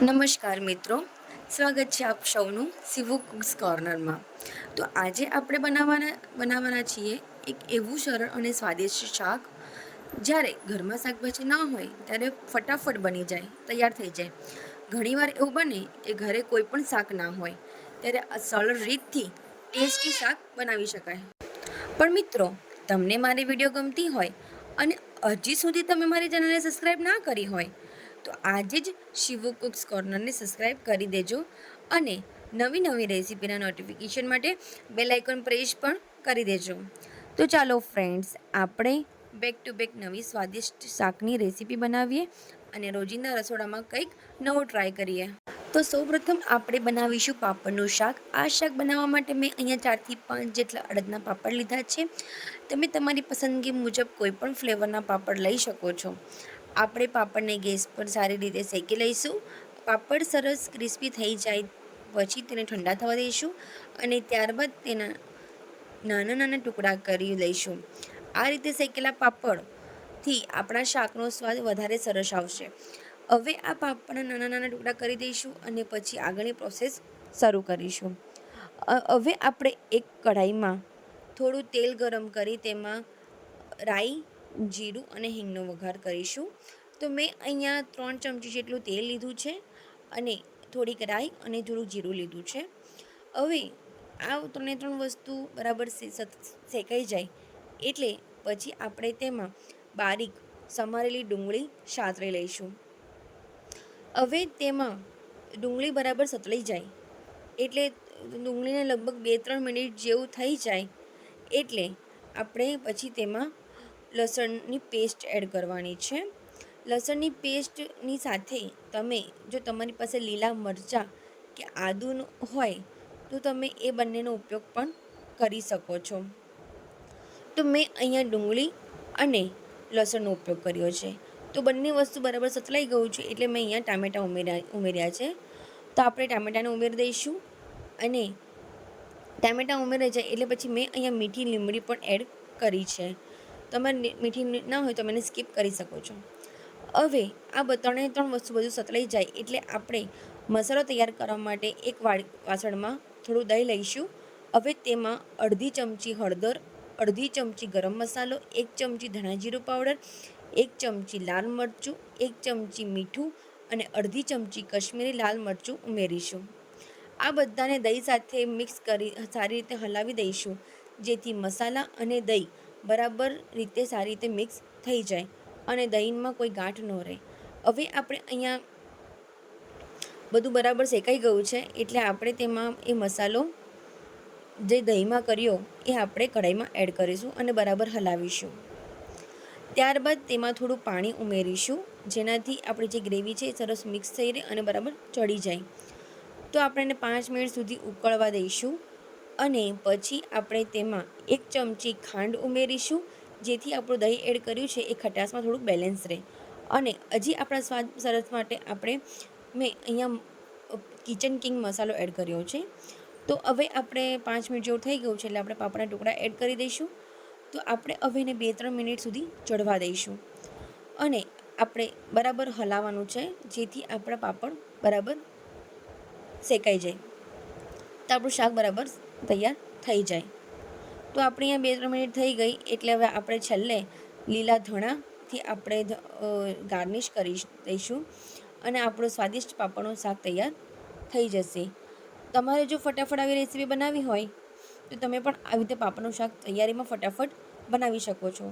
નમસ્કાર મિત્રો, સ્વાગત છે આપ સૌનું શિવુ કુક્સ કોર્નરમાં. તો આજે આપણે બનાવવાના છીએ એક એવું સરળ અને સ્વાદિષ્ટ શાક. જ્યારે ઘરમાં શાકભાજી ન હોય ત્યારે ફટાફટ બની જાય, તૈયાર થઈ જાય. ઘણીવાર એવું બને કે ઘરે કોઈ પણ શાક ના હોય ત્યારે આ સરળ રીતથી ટેસ્ટી શાક બનાવી શકાય. પણ મિત્રો, તમને મારી વિડીયો ગમતી હોય અને હજી સુધી તમે મારી ચેનલને સબસ્ક્રાઈબ ના કરી હોય તો આજે જ શિવુ કુક્સ કોર્નરને સબસ્ક્રાઈબ કરી દેજો અને નવી નવી રેસીપીના નોટિફિકેશન માટે બેલ આઇકોન પ્રેસ પણ કરી દેજો. તો ચાલો ફ્રેન્ડ્સ, આપણે બેક ટુ બેક નવી સ્વાદિષ્ટ શાકની રેસીપી બનાવીએ અને રોજિંદા રસોડામાં કંઈક નવું ટ્રાય કરીએ. તો સૌપ્રથમ આપણે બનાવીશું પાપડનું શાક. આ શાક બનાવવા માટે મેં અહીંયા 4 થી 5 જેટલા અડદના પાપડ લીધા છે. તમે તમારી પસંદગી મુજબ કોઈ પણ ફ્લેવરના પાપડ લઈ શકો છો. આપણે પાપડને ગેસ પર સારી રીતે શેકી લઈશું. પાપડ સરસ ક્રિસ્પી થઈ જાય પછી તેને ઠંડા થવા દઈશું અને ત્યારબાદ તેના નાના નાના ટુકડા કરી લઈશું. આ રીતે શેકેલા પાપડથી આપણા શાકનો સ્વાદ વધારે સરસ આવશે. હવે આ પાપડના નાના નાના ટુકડા કરી દઈશું અને પછી આગળની પ્રોસેસ શરૂ કરીશું. હવે આપણે એક કઢાઈમાં થોડું તેલ ગરમ કરી તેમાં રાઈ, જીરું અને હિંગનો વઘાર કરીશું. તો મેં અહીંયા 3 ચમચી જેટલું તેલ લીધું છે અને થોડીક રાઈ અને થોડું જીરું લીધું છે. હવે આ ત્રણ વસ્તુ બરાબર શેકાઈ જાય એટલે પછી આપણે તેમાં બારીક સમારેલી ડુંગળી સાતળી લઈશું. હવે તેમાં ડુંગળી બરાબર સતળાઈ જાય એટલે ડુંગળીને લગભગ 2-3 મિનિટ જેવું થઈ જાય એટલે આપણે પછી તેમાં લસણની પેસ્ટ એડ કરવાની છે. લસણની પેસ્ટની સાથે તમે જો તમારી પાસે લીલા મરચાં કે આદું હોય તો તમે એ બંનેનો ઉપયોગ પણ કરી શકો છો. તો મેં અહીંયા ડુંગળી અને લસણનો ઉપયોગ કર્યો છે. તો બંને વસ્તુ બરાબર સતળાઈ ગયું છે એટલે મેં અહીંયા ટામેટાં ઉમેર્યા છે. તો આપણે ટામેટાને ઉમેરી દઈશું અને ટામેટાં ઉમેરાઈ જાય એટલે પછી મેં અહીંયા મીઠી લીમડી પણ એડ કરી છે. તમારે મીઠી ના હોય તો મને સ્કીપ કરી શકો છો. હવે આ ત્રણે વસ્તુ બધું સતળાઈ જાય એટલે આપણે મસાલો તૈયાર કરવા માટે એક વાસણમાં થોડું દહીં લઈશું. હવે તેમાં અડધી ચમચી હળદર, અડધી ચમચી ગરમ મસાલો, 1 ચમચી ધણા જીરું પાવડર, 1 ચમચી લાલ મરચું, 1 ચમચી મીઠું અને અડધી ચમચી કશ્મીરી લાલ મરચું ઉમેરીશું. આ બધાને દહીં સાથે મિક્સ કરી સારી રીતે હલાવી દઈશું જેથી મસાલા અને દહીં બરાબર રીતે સારી રીતે મિક્સ થઈ જાય અને દહીંમાં કોઈ ગાંઠ ન રહે. હવે આપણે અહીંયા બધું બરાબર શેકાઈ ગયું છે એટલે આપણે તેમાં એ મસાલો જે દહીંમાં કર્યો એ આપણે કઢાઈમાં એડ કરીશું અને બરાબર હલાવીશું. ત્યારબાદ તેમાં થોડું પાણી ઉમેરીશું જેનાથી આપણી જે ગ્રેવી છે એ સરસ મિક્સ થઈ રહે અને બરાબર ચડી જાય. તો આપણે એને 5 મિનિટ સુધી ઉકળવા દઈશું અને પછી આપણે તેમાં 1 ચમચી ખાંડ ઉમેરીશું જેથી આપણું દહીં એડ કર્યું છે એ ખટાશમાં થોડુંક બેલેન્સ રહે. અને હજી આપણા સ્વાદ સરસ માટે મેં અહીંયા કિચન કિંગ મસાલો એડ કર્યો છે. તો હવે આપણે 5 મિનિટ જેવું થઈ ગયું છે એટલે આપણે પાપડના ટુકડા એડ કરી દઈશું. તો આપણે હવે એને 2-3 મિનિટ સુધી ચડવા દઈશું અને આપણે બરાબર હલાવવાનું છે જેથી આપણા પાપડ બરાબર શેકાઈ જાય તો આપણું શાક બરાબર તૈયાર થઈ જાય. તો આપણે અહીંયા 2-3 મિનિટ થઈ ગઈ એટલે હવે આપણે છેલ્લે લીલા ધણાથી આપણે ગાર્નિશ કરી દઈશું અને આપણો સ્વાદિષ્ટ પાપડનું શાક તૈયાર થઈ જશે. તમારે જો ફટાફટ આવી રેસીપી બનાવવી હોય તો તમે પણ આવી રીતે પાપડનું શાક તૈયારીમાં ફટાફટ બનાવી શકો છો.